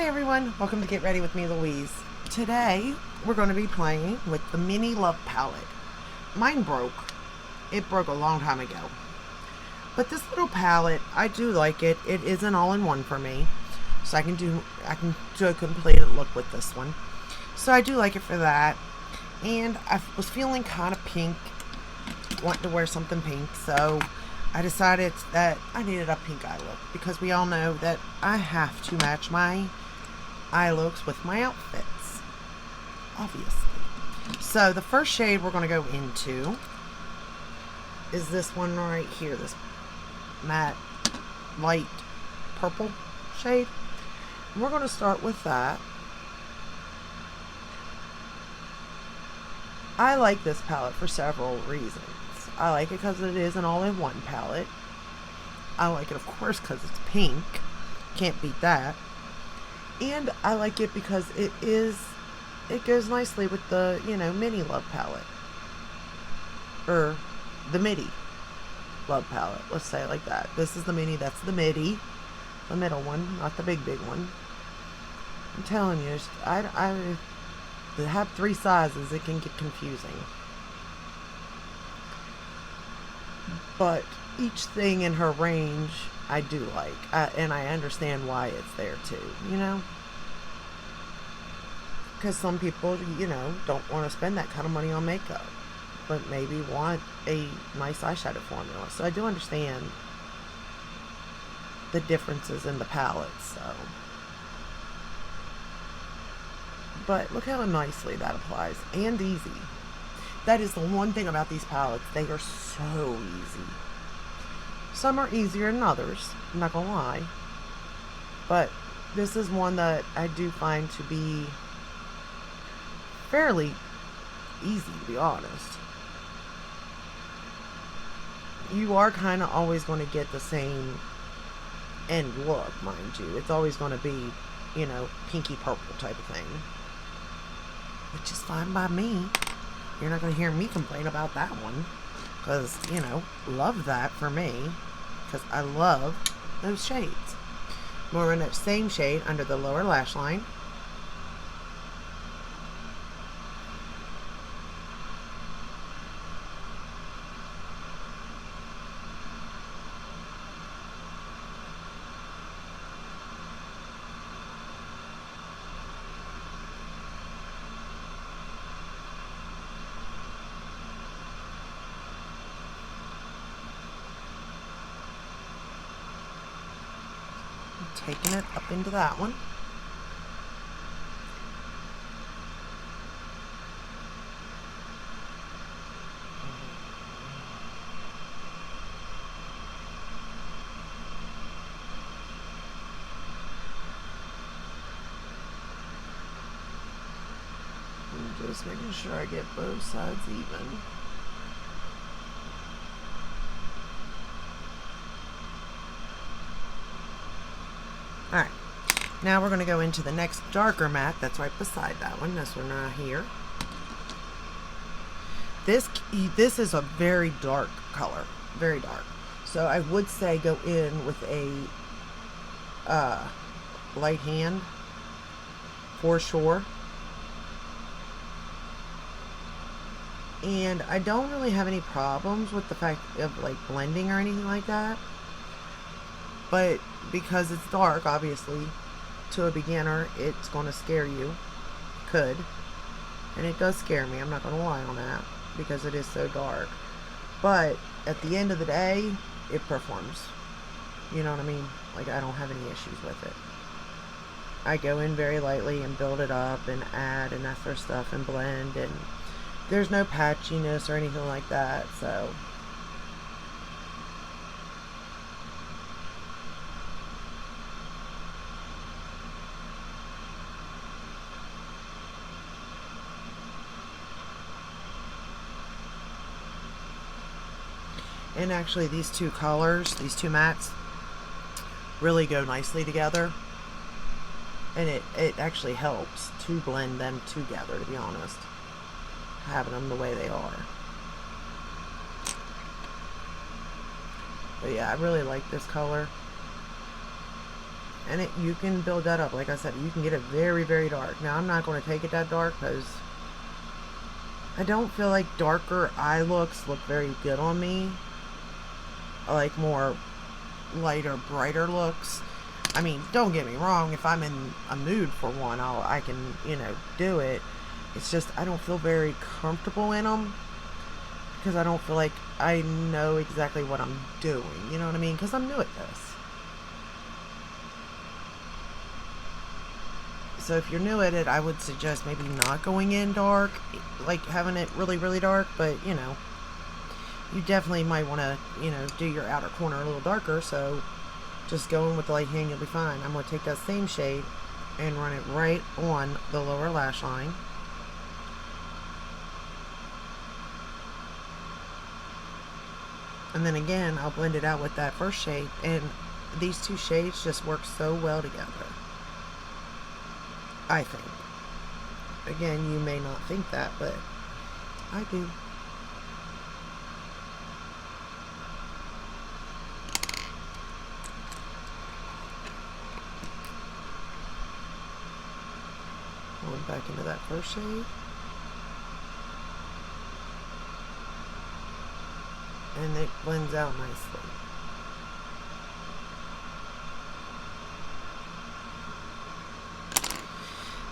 Hi everyone, welcome to Get Ready with me, Louise. Today we're going to be playing with the mini love palette. Mine broke. It broke a long time ago. But this little palette, I do like it. It is an all-in-one for me. So I can do a completed look with this one. So I do like it for that. And I was feeling kind of pink, wanting to wear something pink, so I decided that I needed a pink eye look because we all know that I have to match my eye looks with my outfits, obviously. So the first shade we're going to go into is this one right here, this matte light purple shade. And we're going to start with that. I like this palette for several reasons. I like it because it is an all-in-one palette. I like it, of course, because it's pink. Can't beat that. And I like it because it goes nicely with the, mini love palette. Or the midi love palette. Let's say it like that. This is the mini, that's the midi. The middle one, not the big one. I'm telling you, to have three sizes, it can get confusing. But each thing in her range I do like, and I understand why it's there too, because some people, don't want to spend that kind of money on makeup, but maybe want a nice eyeshadow formula. So I do understand the differences in the palettes. So, but look how nicely that applies, and easy. That is the one thing about these palettes. They are so easy. Some are easier than others, I'm not gonna lie. But this is one that I do find to be fairly easy, to be honest. You are kind of always going to get the same end look, mind you. It's always going to be, pinky purple type of thing. Which is fine by me. You're not going to hear me complain about that one. Because, love that for me. Because I love those shades. We're in that same shade under the lower lash line. Taking it up into that one. I'm just making sure I get both sides even. Alright, now we're going to go into the next darker matte that's right beside that one. This one right here. This is a very dark color. Very dark. So I would say go in with a light hand for sure. And I don't really have any problems with the fact of blending or anything like that. But because it's dark, obviously, to a beginner, it's going to scare you. Could. And it does scare me. I'm not going to lie on that. Because it is so dark. But at the end of the day, it performs. You know what I mean? I don't have any issues with it. I go in very lightly and build it up and add and that sort of stuff and blend. And there's no patchiness or anything like that. So and actually these two colors, these two mattes, really go nicely together. And it actually helps to blend them together, to be honest. Having them the way they are. But yeah, I really like this color. And you can build that up. Like I said, you can get it very, very dark. Now, I'm not going to take it that dark because I don't feel like darker eye looks look very good on me. I like more lighter, brighter looks. I mean, don't get me wrong. If I'm in a mood for one, I can, do it. It's just I don't feel very comfortable in them because I don't feel like I know exactly what I'm doing. You know what I mean? Because I'm new at this. So if you're new at it, I would suggest maybe not going in dark, like having it really, really dark. But, you definitely might want to, do your outer corner a little darker. So just go in with the light hand, you'll be fine. I'm going to take that same shade and run it right on the lower lash line. And then again, I'll blend it out with that first shade. And these two shades just work so well together, I think. Again, you may not think that, but I do. Going back into that first shade. And it blends out nicely.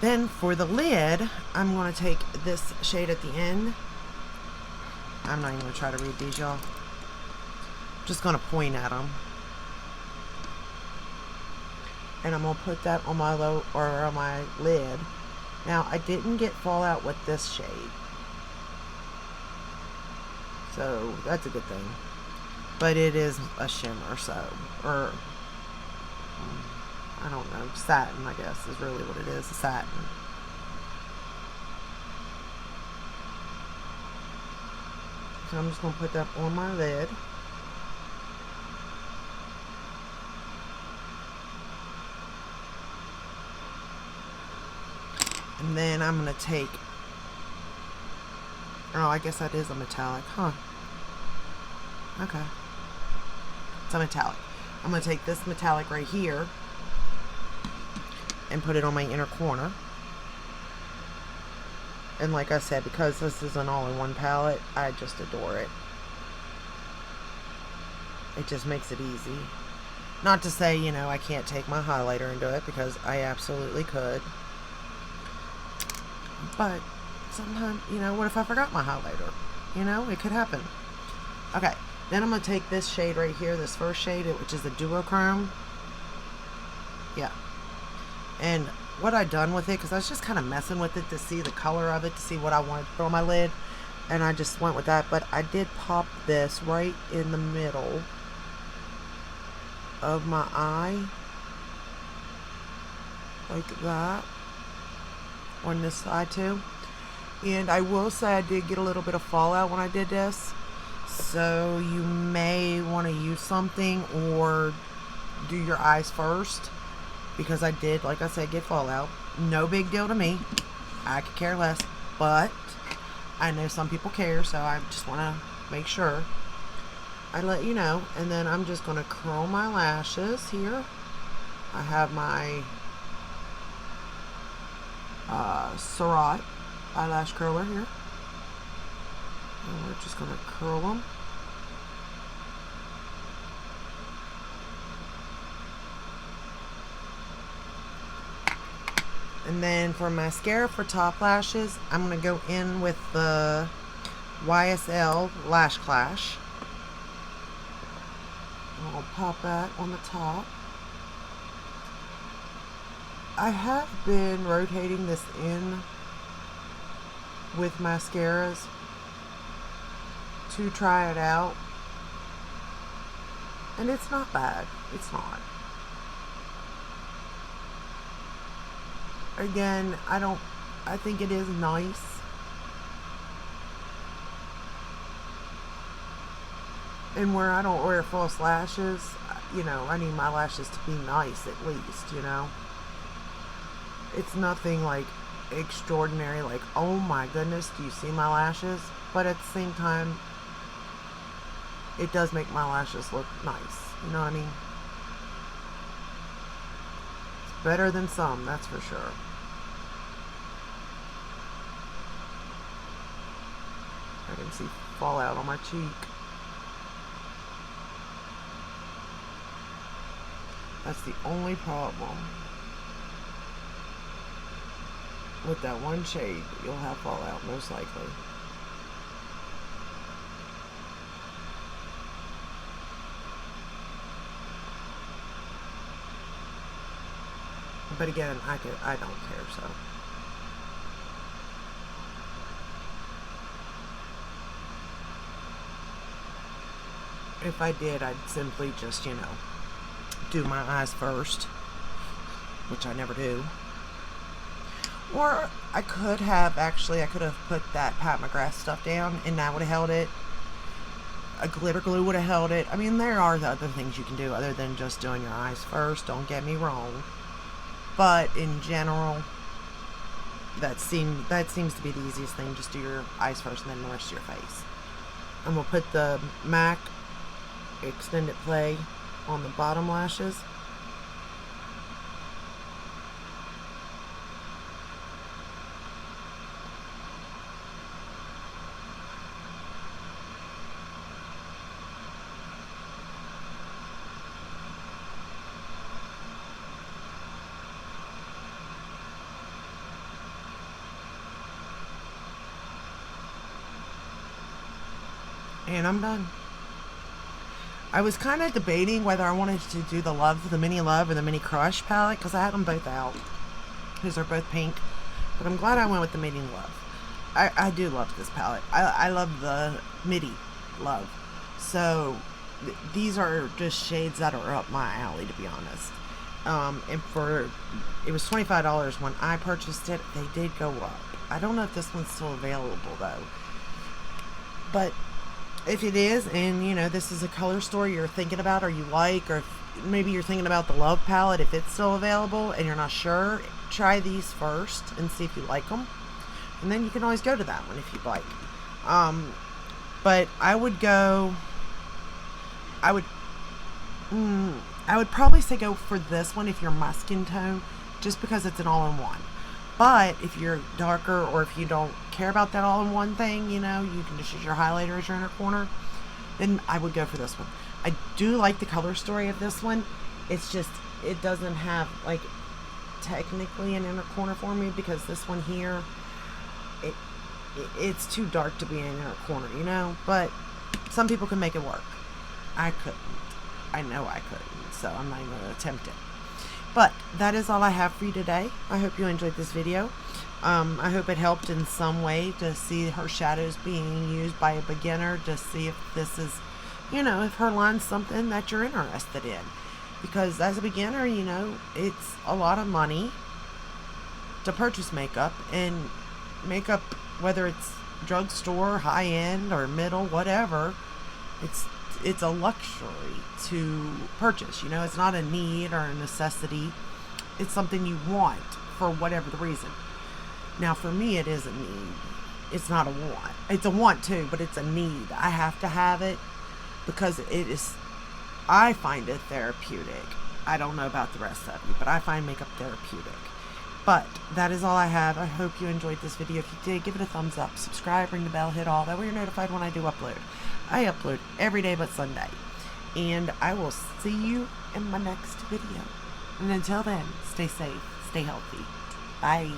Then for the lid, I'm going to take this shade at the end. I'm not even going to try to read these, y'all. I'm just going to point at them. And I'm going to put that on my on my lid. Now, I didn't get fallout with this shade. So, that's a good thing. But it is a shimmer, so, or I don't know, satin, I guess, is really what it is, a satin. So I'm just going to put that on my lid. And then I'm going to take, oh, I guess that is a metallic, huh? Okay. It's a metallic. I'm going to take this metallic right here and put it on my inner corner. And like I said, because this is an all-in-one palette, I just adore it. It just makes it easy. Not to say, I can't take my highlighter and do it, because I absolutely could. But sometimes, what if I forgot my highlighter? It could happen. Okay, then I'm going to take this shade right here, this first shade, which is the duochrome. Yeah. And what I done with it, because I was just kind of messing with it to see the color of it, to see what I wanted to put on my lid, and I just went with that. But I did pop this right in the middle of my eye, like that, on this side too. And I will say I did get a little bit of fallout when I did this, so you may want to use something or do your eyes first, because I did, like I said, get fallout. No big deal to me. I could care less, but I know some people care, so I just want to make sure I let you know. And then I'm just going to curl my lashes here. I have my Surratt eyelash curler here. And we're just going to curl them. And then for mascara for top lashes, I'm going to go in with the YSL Lash Clash. I'll pop that on the top. I have been rotating this in with mascaras to try it out. And it's not bad. It's not. Again, I think it is nice. And where I don't wear false lashes, I need my lashes to be nice at least, It's nothing like extraordinary, like, oh my goodness, do you see my lashes? But at the same time, it does make my lashes look nice. You know what I mean? Better than some, that's for sure. I can see fallout on my cheek. That's the only problem with that one shade. You'll have fallout, most likely. But again, I don't care, so. If I did, I'd simply just, do my eyes first, which I never do. Or I could have put that Pat McGrath stuff down and that would have held it. A glitter glue would have held it. I mean, there are the other things you can do other than just doing your eyes first, don't get me wrong. But in general, that seems to be the easiest thing. Just do your eyes first and then the rest of your face. And we'll put the MAC Extended Play on the bottom lashes. And I'm done. I was kind of debating whether I wanted to do the Mini Love or the Mini Crush palette because I had them both out. Because they're both pink. But I'm glad I went with the Mini Love. I do love this palette. I love the Midi Love. So these are just shades that are up my alley, to be honest. And it was $25 when I purchased it. They did go up. I don't know if this one's still available though. But if it is, and this is a color story you're thinking about or you like, or maybe you're thinking about the Love palette, if it's still available and you're not sure, try these first and see if you like them, and then you can always go to that one if you'd like. But I would probably say go for this one if you're my skin tone, just because it's an all-in-one. But if you're darker, or if you don't care about that all-in-one thing, you can just use your highlighter as your inner corner, then I would go for this one. I do like the color story of this one. It's just, it doesn't have, like, technically an inner corner for me, because this one here, it's too dark to be an inner corner, But some people can make it work. I couldn't. I know I couldn't, so I'm not even going to attempt it. But that is all I have for you today. I hope you enjoyed this video. I hope it helped in some way to see her shadows being used by a beginner, to see if this is, if her line's something that you're interested in. Because as a beginner, it's a lot of money to purchase makeup. And makeup, whether it's drugstore, high-end, or middle, whatever, it's a luxury to purchase. It's not a need or a necessity. It's something you want for whatever the reason. Now, for me, it is a need. It's not a want. It's a want too, but it's a need. I have to have it because I find it therapeutic. I don't know about the rest of you, but I find makeup therapeutic. But that is all I have. I hope you enjoyed this video. If you did, give it a thumbs up, subscribe, ring the bell, hit all. That way you're notified when I do upload. I upload every day but Sunday. And I will see you in my next video. And until then, stay safe, stay healthy. Bye.